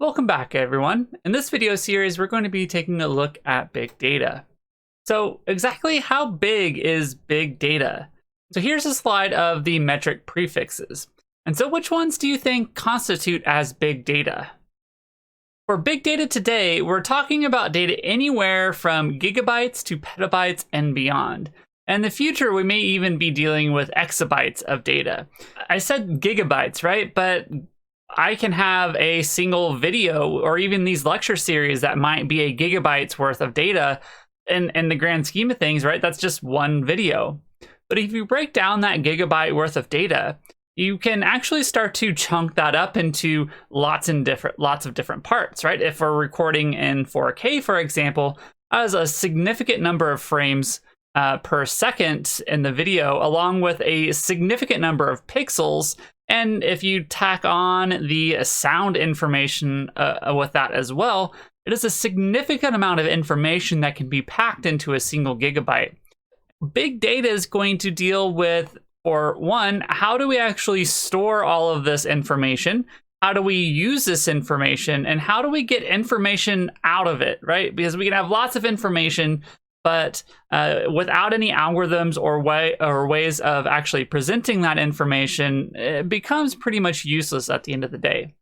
Welcome back, everyone. In this video series, we're going to be taking a look at big data. So exactly how big is big data? So here's a slide of the metric prefixes. And so which ones do you think constitute as big data? For big data today, we're talking about data anywhere from gigabytes to petabytes and beyond. And in the future, we may even be dealing with exabytes of data. I said gigabytes, right? But I can have a single video or even these lecture series that might be a gigabyte's worth of data in the grand scheme of things, right? That's just one video. But if you break down that gigabyte worth of data, you can actually start to chunk that up into lots of different parts, right? If we're recording in 4K, for example, as a significant number of frames per second in the video, along with a significant number of pixels. And if you tack on the sound information with that as well, it is a significant amount of information that can be packed into a single gigabyte. Big data is going to deal with, for one, how do we actually store all of this information? How do we use this information? And how do we get information out of it, right? Because we can have lots of information, but without any algorithms or ways of actually presenting that information, it becomes pretty much useless at the end of the day.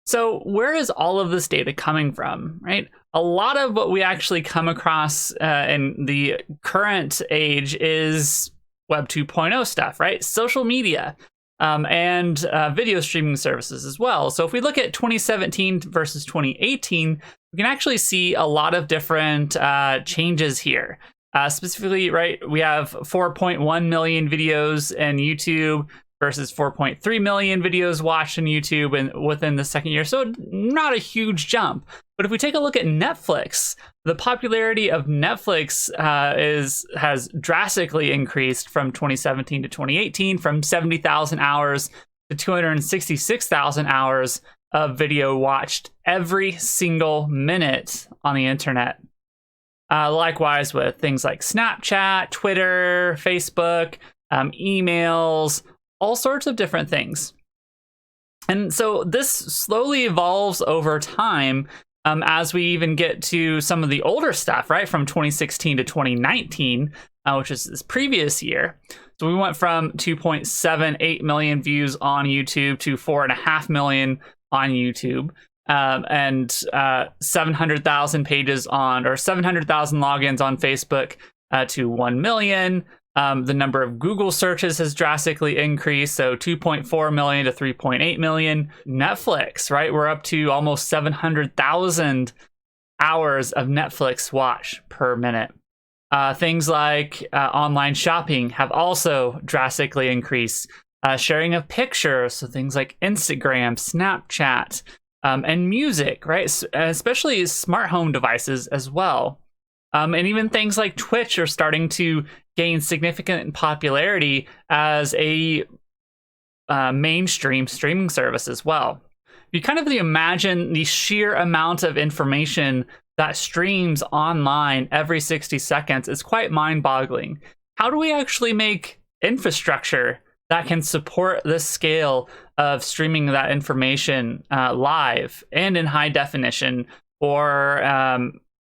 So where is all of this data coming from, right? A lot of what we actually come across in the current age is Web 2.0 stuff, right? Social media and video streaming services as well. So if we look at 2017 versus 2018, we can actually see a lot of different changes here. Specifically, right, we have 4.1 million videos in YouTube versus 4.3 million videos watched in YouTube within the second year. So not a huge jump. But if we take a look at Netflix, the popularity of Netflix has drastically increased from 2017 to 2018, from 70,000 hours to 266,000 hours of video watched every single minute on the internet. Likewise with things like Snapchat, Twitter, Facebook, emails, all sorts of different things. And so this slowly evolves over time as we even get to some of the older stuff, right? From 2016 to 2019, which is this previous year. So we went from 2.78 million views on YouTube to 4.5 million on YouTube, and 700,000 pages on, or 700,000 logins on Facebook to 1 million. The number of Google searches has drastically increased, so 2.4 million to 3.8 million. Netflix, right? We're up to almost 700,000 hours of Netflix watch per minute. Things like online shopping have also drastically increased. Sharing of pictures, so things like Instagram, Snapchat, and music, right? Especially smart home devices as well. And even things like Twitch are starting to gain significant popularity as a mainstream streaming service as well. You kind of imagine the sheer amount of information that streams online every 60 seconds is quite mind-boggling. How do we actually make infrastructure that can support this scale of streaming that information live and in high definition, or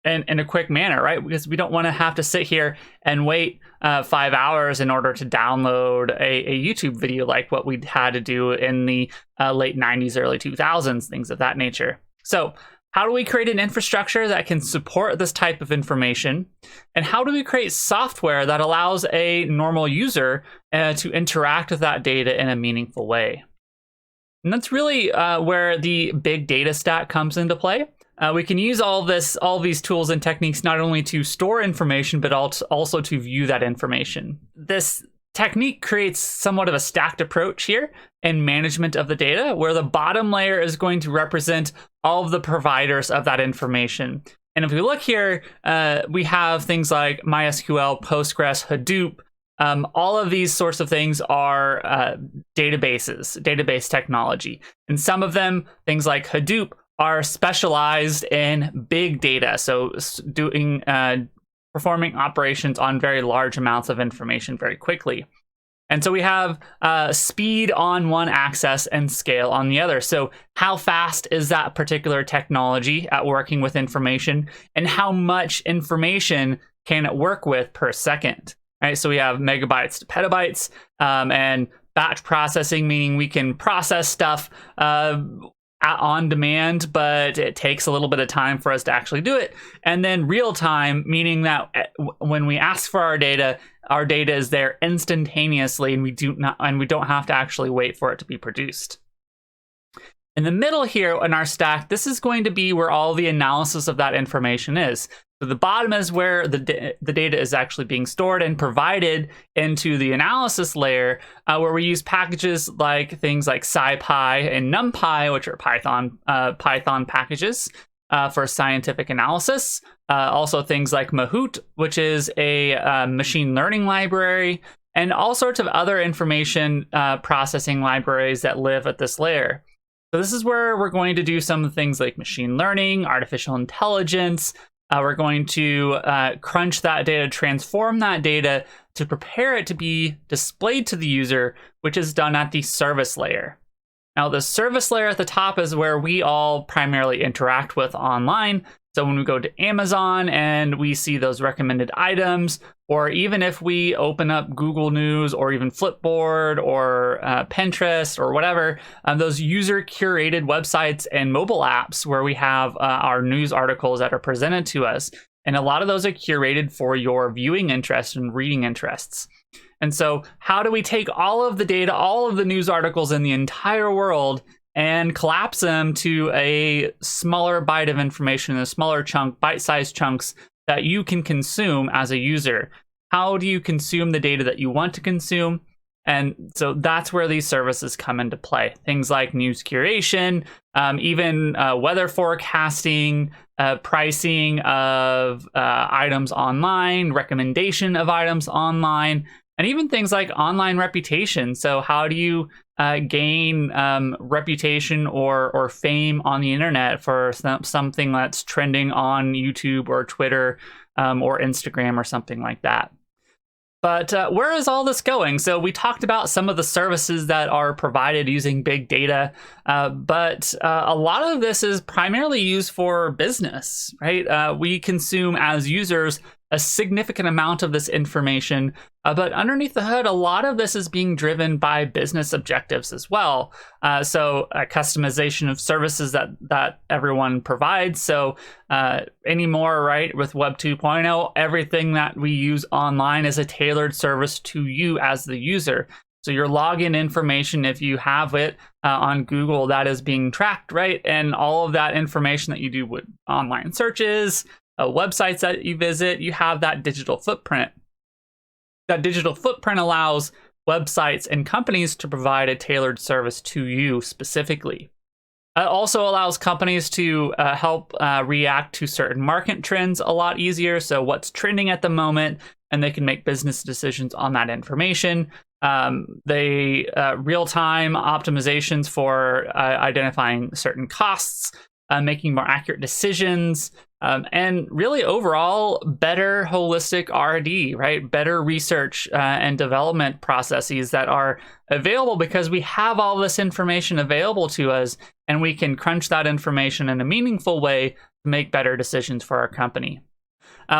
in a quick manner, right? Because we don't want to have to sit here and wait 5 hours in order to download a YouTube video like what we had to do in the late 90s, early 2000s, things of that nature. So how do we create an infrastructure that can support this type of information? And how do we create software that allows a normal user to interact with that data in a meaningful way? And that's really where the big data stack comes into play. We can use all these tools and techniques not only to store information, but also to view that information. This technique creates somewhat of a stacked approach here in management of the data, where the bottom layer is going to represent all of the providers of that information. And if we look here, we have things like MySQL, Postgres, Hadoop. All of these sorts of things are database technology. And some of them, things like Hadoop, are specialized in big data, so performing operations on very large amounts of information very quickly. And so we have speed on one axis and scale on the other. So how fast is that particular technology at working with information, and how much information can it work with per second? Right, so we have megabytes to petabytes, and batch processing, meaning we can process stuff on demand, but it takes a little bit of time for us to actually do it. And then real time, meaning that when we ask for our data is there instantaneously, and we don't have to actually wait for it to be produced. In the middle here in our stack, this is going to be where all the analysis of that information is. So the bottom is where the data is actually being stored and provided into the analysis layer, where we use packages like things like SciPy and NumPy, which are Python packages for scientific analysis. Also things like Mahout, which is a machine learning library, and all sorts of other information processing libraries that live at this layer. So this is where we're going to do some things like machine learning, artificial intelligence. We're going to crunch that data, transform that data to prepare it to be displayed to the user, which is done at the service layer. Now, the service layer at the top is where we all primarily interact with online. So when we go to Amazon and we see those recommended items, or even if we open up Google News or even Flipboard or Pinterest or whatever, those user curated websites and mobile apps where we have our news articles that are presented to us. And a lot of those are curated for your viewing interests and reading interests. And so how do we take all of the data, all of the news articles in the entire world, and collapse them to a smaller byte of information, a smaller chunk, bite-sized chunks that you can consume as a user? How do you consume the data that you want to consume? And so that's where these services come into play. Things like news curation, even weather forecasting, pricing of items online, recommendation of items online, and even things like online reputation. So how do you gain reputation or fame on the internet for something that's trending on YouTube or Twitter or Instagram or something like that? But where is all this going? So we talked about some of the services that are provided using big data, but a lot of this is primarily used for business, right? We consume as users a significant amount of this information, but underneath the hood, a lot of this is being driven by business objectives as well. So customization of services that everyone provides. So anymore, right, with Web 2.0, everything that we use online is a tailored service to you as the user. So your login information, if you have it on Google, that is being tracked, right? And all of that information that you do with online searches, websites that you visit, you have that digital footprint. That digital footprint allows websites and companies to provide a tailored service to you specifically. It also allows companies to help react to certain market trends a lot easier. So what's trending at the moment, and they can make business decisions on that information. They real-time optimizations for identifying certain costs, making more accurate decisions, and really overall better holistic R&D, right? Better research and development processes that are available because we have all this information available to us, and we can crunch that information in a meaningful way to make better decisions for our company.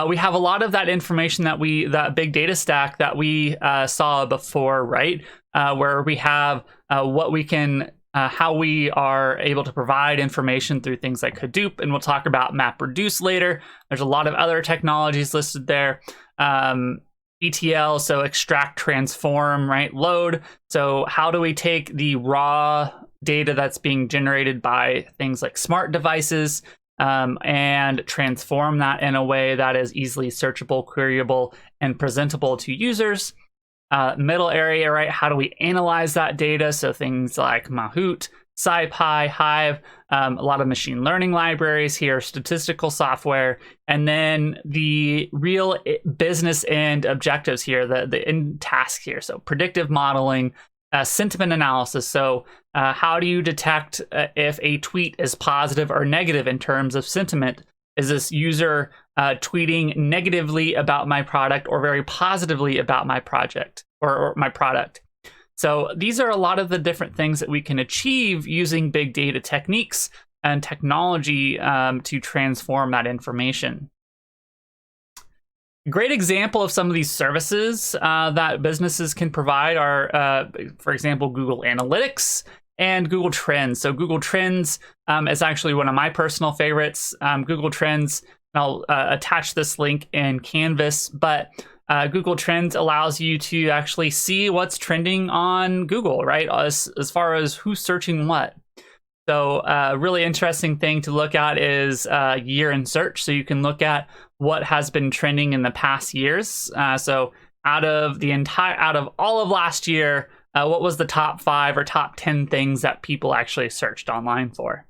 We have a lot of that information that big data stack that we saw before, right? Where we have what we can how we are able to provide information through things like Hadoop, and we'll talk about MapReduce later. There's a lot of other technologies listed there. ETL, so extract, transform, right? Load. So how do we take the raw data that's being generated by things like smart devices and transform that in a way that is easily searchable, queryable, and presentable to users? Middle area, right? How do we analyze that data? So things like Mahout, SciPy, Hive, a lot of machine learning libraries here, statistical software, and then the real business end objectives here, the end task here. So predictive modeling, sentiment analysis. So how do you detect if a tweet is positive or negative in terms of sentiment? Is this user tweeting negatively about my product or very positively about my project or my product? So these are a lot of the different things that we can achieve using big data techniques and technology to transform that information. A great example of some of these services that businesses can provide are, for example, Google Analytics and Google Trends. So Google Trends is actually one of my personal favorites. Google Trends, I'll attach this link in Canvas, but Google Trends allows you to actually see what's trending on Google, right? As far as who's searching what. So a really interesting thing to look at is year in search. So you can look at what has been trending in the past years. So out of all of last year, what was the top 5 or top 10 things that people actually searched online for?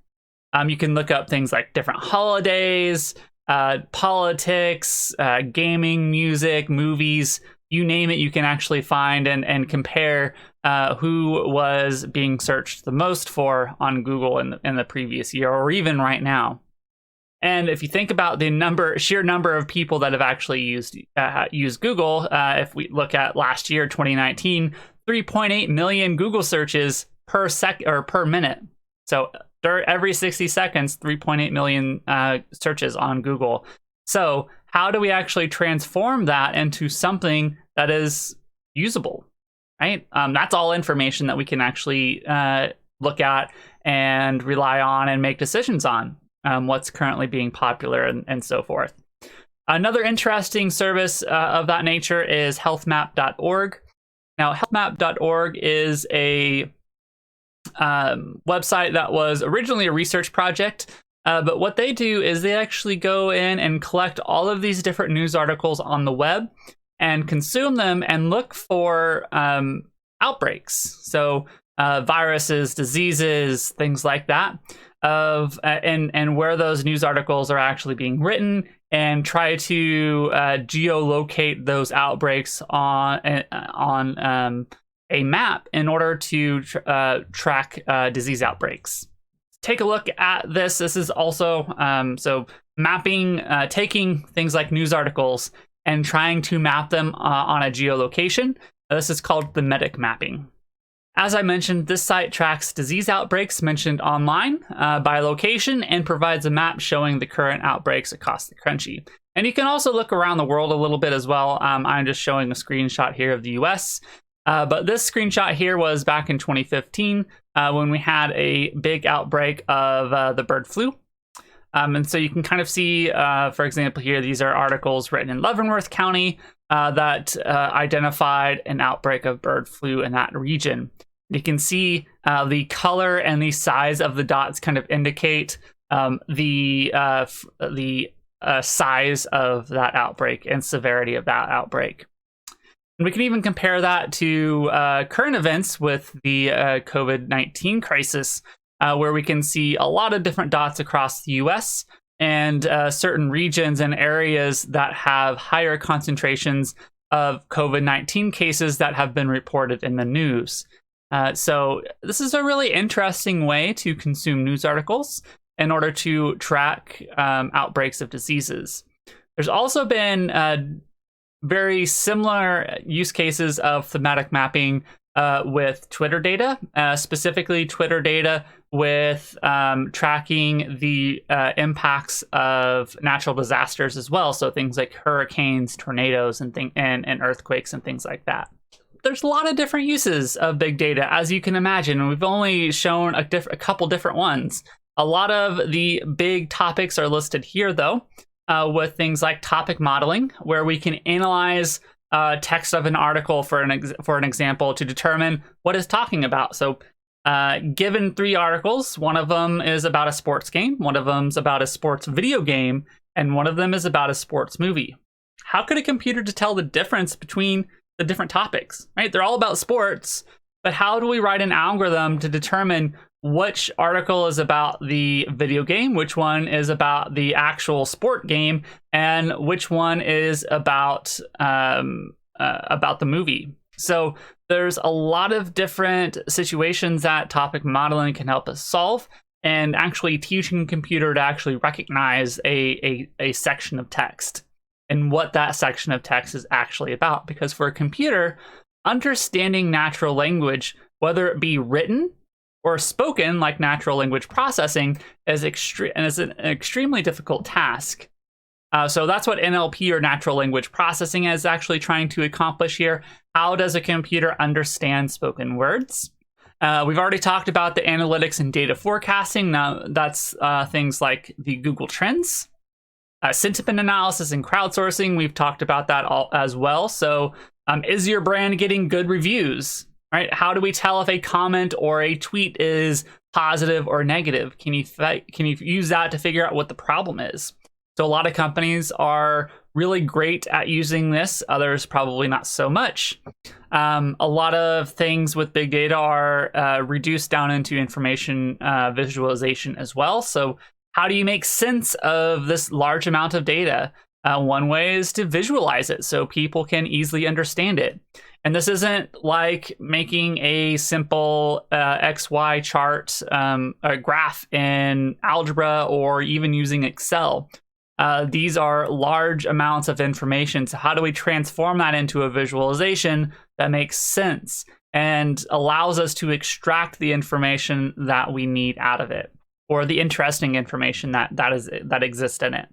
You can look up things like different holidays, politics, gaming, music, movies, you name it, you can actually find and compare who was being searched the most for on Google in the previous year, or even right now. And if you think about the sheer number of people that have actually used Google, if we look at last year, 2019, 3.8 million Google searches per minute. So every 60 seconds, 3.8 million searches on Google. So how do we actually transform that into something that is usable, right? That's all information that we can actually look at and rely on and make decisions on. What's currently being popular and so forth. Another interesting service of that nature is healthmap.org. Now, healthmap.org is a website that was originally a research project, but what they do is they actually go in and collect all of these different news articles on the web and consume them and look for outbreaks. So viruses, diseases, things like that, and where those news articles are actually being written, and try to geolocate those outbreaks on a map in order to track disease outbreaks. Take a look at this. This is also so mapping, taking things like news articles and trying to map them on a geolocation. This is called the MEDIC mapping. As I mentioned, this site tracks disease outbreaks mentioned online by location and provides a map showing the current outbreaks across the country. And you can also look around the world a little bit as well. I'm just showing a screenshot here of the US. But this screenshot here was back in 2015 when we had a big outbreak of the bird flu. And so you can kind of see, for example, here, these are articles written in Leavenworth County that identified an outbreak of bird flu in that region. You can see the color and the size of the dots kind of indicate the size of that outbreak and severity of that outbreak. And we can even compare that to current events with the COVID-19 crisis, where we can see a lot of different dots across the US and certain regions and areas that have higher concentrations of COVID-19 cases that have been reported in the news. So this is a really interesting way to consume news articles in order to track outbreaks of diseases. There's also been very similar use cases of thematic mapping with Twitter data, specifically Twitter data with tracking the impacts of natural disasters as well. So things like hurricanes, tornadoes, and earthquakes and things like that. There's a lot of different uses of big data, as you can imagine, and we've only shown a couple different ones. A lot of the big topics are listed here, though, with things like topic modeling, where we can analyze text of an article, for an example, to determine what it's talking about. So given 3 articles, one of them is about a sports game, one of them is about a sports video game, and one of them is about a sports movie. How could a computer tell the difference between the different topics, right? They're all about sports, but how do we write an algorithm to determine which article is about the video game, which one is about the actual sport game, and which one is about the movie? So there's a lot of different situations that topic modeling can help us solve, and actually teaching a computer to actually recognize a section of text and what that section of text is actually about. Because for a computer, understanding natural language, whether it be written or spoken, like natural language processing, is an extremely difficult task. So that's what NLP, or natural language processing, is actually trying to accomplish here. How does a computer understand spoken words? We've already talked about the analytics and data forecasting. Now that's things like the Google Trends, sentiment analysis and crowdsourcing. We've talked about that all as well. So is your brand getting good reviews? Right? How do we tell if a comment or a tweet is positive or negative? Can you use that to figure out what the problem is? So a lot of companies are really great at using this. Others probably not so much. A lot of things with big data are reduced down into information visualization as well. So how do you make sense of this large amount of data? One way is to visualize it so people can easily understand it. And this isn't like making a simple XY chart, a graph in algebra, or even using Excel. These are large amounts of information. So how do we transform that into a visualization that makes sense and allows us to extract the information that we need out of it, or the interesting information that exists in it?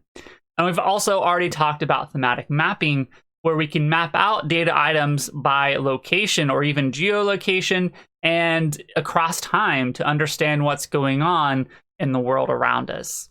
And we've also already talked about thematic mapping, where we can map out data items by location or even geolocation and across time to understand what's going on in the world around us.